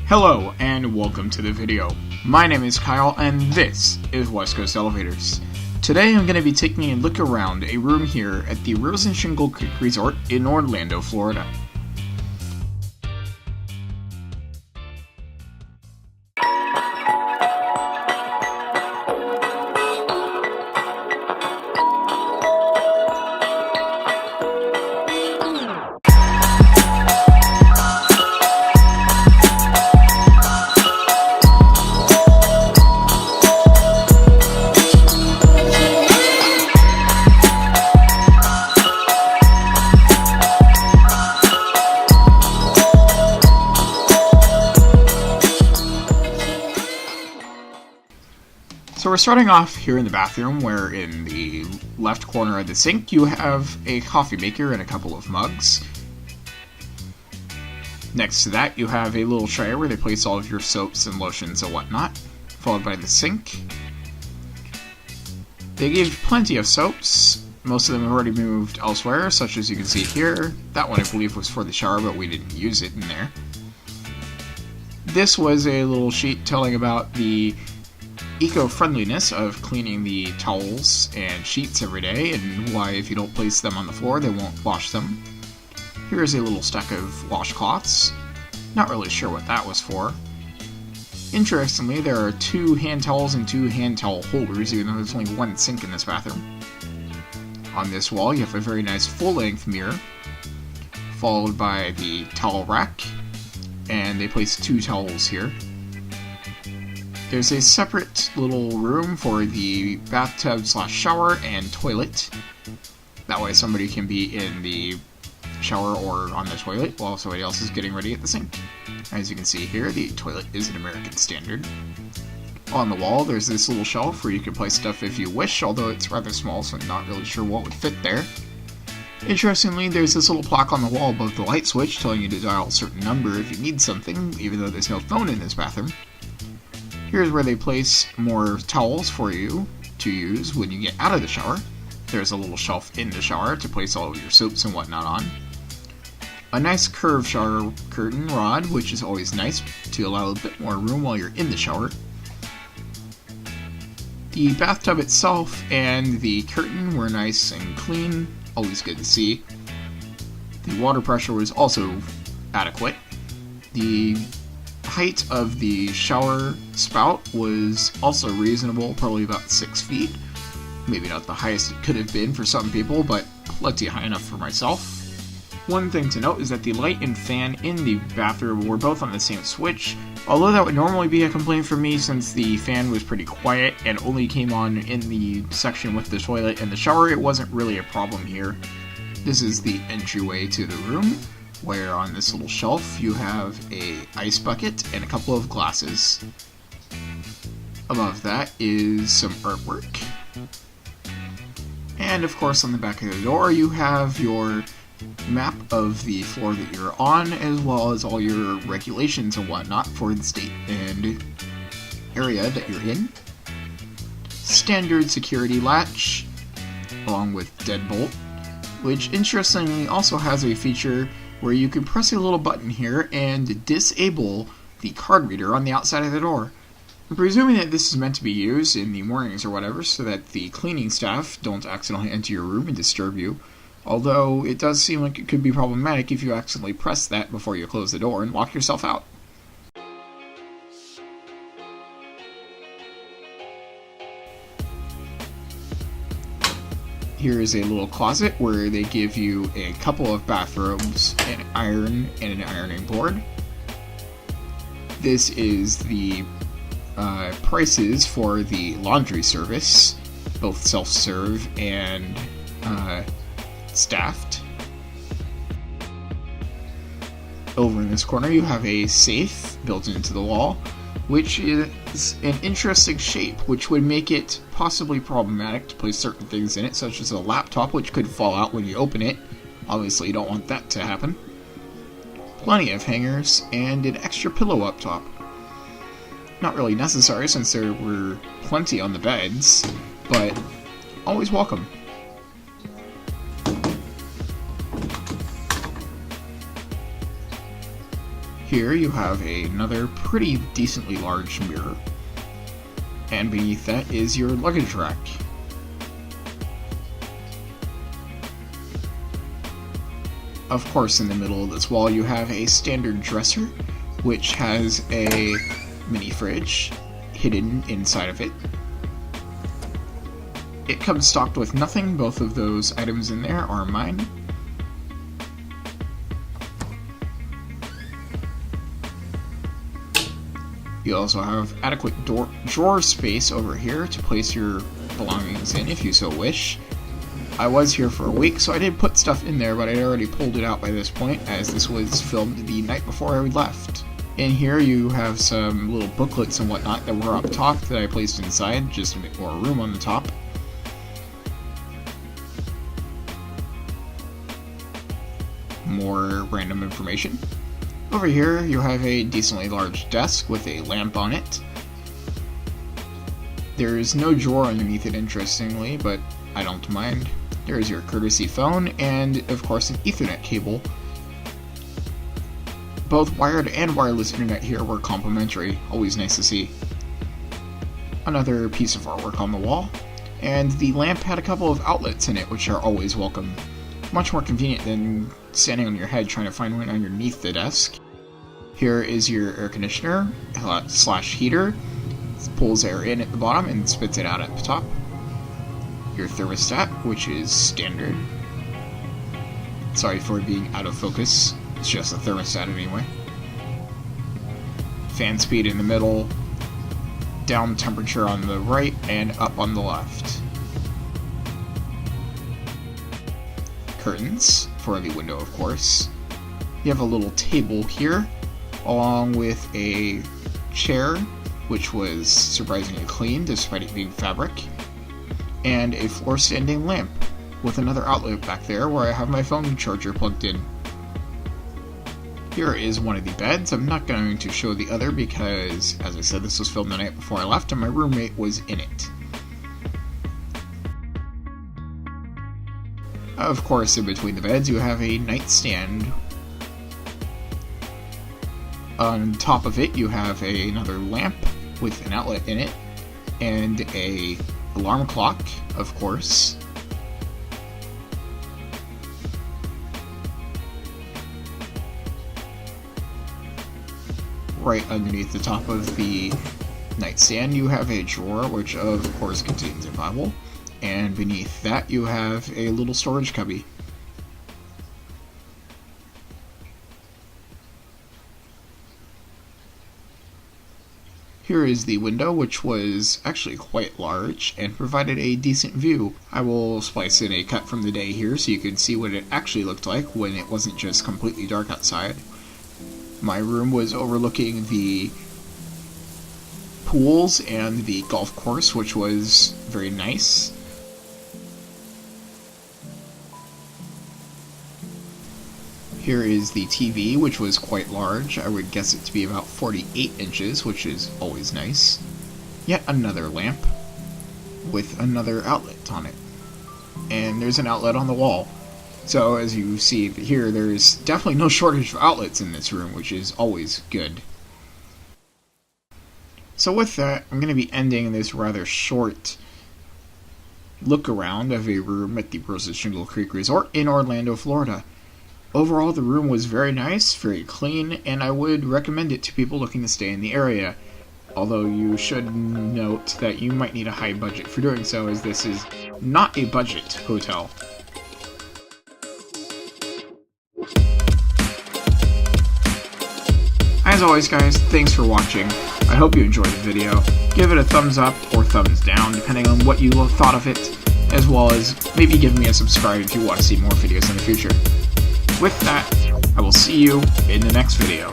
Hello and welcome to the video. My name is Kyle and this is West Coast Elevators. Today I'm going to be taking a look around a room here at the Rosen Shingle Creek Resort in Orlando, Florida. So we're starting off here in the bathroom, where in the left corner of the sink you have a coffee maker and a couple of mugs. Next to that you have a little tray where they place all of your soaps and lotions and whatnot, followed by the sink. They gave plenty of soaps. Most of them have already moved elsewhere, such as you can see here. That one I believe was for the shower, but we didn't use it in there. This was a little sheet telling about the eco-friendliness of cleaning the towels and sheets every day, and why if you don't place them on the floor they won't wash them. Here's a little stack of washcloths. Not really sure what that was for. Interestingly, there are 2 hand towels and 2 hand towel holders, even though there's only 1 sink in this bathroom. On this wall you have a very nice full-length mirror, followed by the towel rack, and they place 2 towels here. There's a separate little room for the bathtub/shower and toilet. That way somebody can be in the shower or on the toilet while somebody else is getting ready at the sink. As you can see here, the toilet is an American standard. On the wall there's this little shelf where you can place stuff if you wish, although it's rather small so I'm not really sure what would fit there. Interestingly, there's this little plaque on the wall above the light switch telling you to dial a certain number if you need something, even though there's no phone in this bathroom. Here's where they place more towels for you to use when you get out of the shower. There's a little shelf in the shower to place all of your soaps and whatnot on. A nice curved shower curtain rod, which is always nice to allow a bit more room while you're in the shower. The bathtub itself and the curtain were nice and clean, always good to see. The water pressure was also adequate. The height of the shower spout was also reasonable, probably about 6 feet. Maybe not the highest it could have been for some people, but plenty high enough for myself. One thing to note is that the light and fan in the bathroom were both on the same switch, although that would normally be a complaint for me since the fan was pretty quiet and only came on in the section with the toilet and the shower. It wasn't really a problem here. This is the entryway to the room, where on this little shelf you have a ice bucket and a couple of glasses. Above that is some artwork. And of course on the back of the door you have your map of the floor that you're on, as well as all your regulations and whatnot for the state and area that you're in. Standard security latch, along with deadbolt, which interestingly also has a feature where you can press a little button here and disable the card reader on the outside of the door. I'm presuming that this is meant to be used in the mornings or whatever, so that the cleaning staff don't accidentally enter your room and disturb you, although it does seem like it could be problematic if you accidentally press that before you close the door and lock yourself out. Here is a little closet where they give you a couple of bathrobes, an iron, and an ironing board. This is the prices for the laundry service, both self-serve and staffed. Over in this corner you have a safe built into the wall, which is an interesting shape, which would make it possibly problematic to place certain things in it, such as a laptop, which could fall out when you open it. Obviously you don't want that to happen. Plenty of hangers, and an extra pillow up top. Not really necessary since there were plenty on the beds, but always welcome. Here you have another pretty decently large mirror, and beneath that is your luggage rack. Of course, in the middle of this wall you have a standard dresser, which has a mini fridge hidden inside of it. It comes stocked with nothing. Both of those items in there are mine. You also have adequate drawer space over here to place your belongings in if you so wish. I was here for a week, so I did put stuff in there, but I'd already pulled it out by this point, as this was filmed the night before I left. In here you have some little booklets and whatnot that were up top that I placed inside, just to make more room on the top. More random information. Over here you have a decently large desk with a lamp on it. There is no drawer underneath it, interestingly, but I don't mind. There is your courtesy phone, and of course an Ethernet cable. Both wired and wireless internet here were complimentary, always nice to see. Another piece of artwork on the wall, and the lamp had a couple of outlets in it, which are always welcome. Much more convenient than standing on your head trying to find one underneath the desk. Here is your air conditioner slash heater. It pulls air in at the bottom and spits it out at the top. Your thermostat, which is standard. Sorry for being out of focus. It's just a thermostat anyway. Fan speed in the middle. Down temperature on the right and up on the left. Curtains for the window, of course. You have a little table here, along with a chair, which was surprisingly clean despite it being fabric, and a floor-standing lamp with another outlet back there where I have my phone charger plugged in. Here is one of the beds. I'm not going to show the other because, as I said, this was filmed the night before I left and my roommate was in it. Of course, in between the beds you have a nightstand. On top of it you have another lamp with an outlet in it, and a alarm clock, of course. Right underneath the top of the nightstand you have a drawer, which of course contains a Bible, and beneath that you have a little storage cubby. Here is the window, which was actually quite large and provided a decent view. I will splice in a cut from the day here so you can see what it actually looked like when it wasn't just completely dark outside. My room was overlooking the pools and the golf course, which was very nice. Here is the TV, which was quite large. I would guess it to be about 48 inches, which is always nice. Yet another lamp with another outlet on it. And there's an outlet on the wall. So as you see here, there's definitely no shortage of outlets in this room, which is always good. So with that, I'm going to be ending this rather short look around of a room at the Rosen Shingle Creek Resort in Orlando, Florida. Overall, the room was very nice, very clean, and I would recommend it to people looking to stay in the area. Although you should note that you might need a high budget for doing so, as this is not a budget hotel. As always guys, thanks for watching. I hope you enjoyed the video. Give it a thumbs up or thumbs down, depending on what you thought of it, as well as maybe give me a subscribe if you want to see more videos in the future. With that, I will see you in the next video.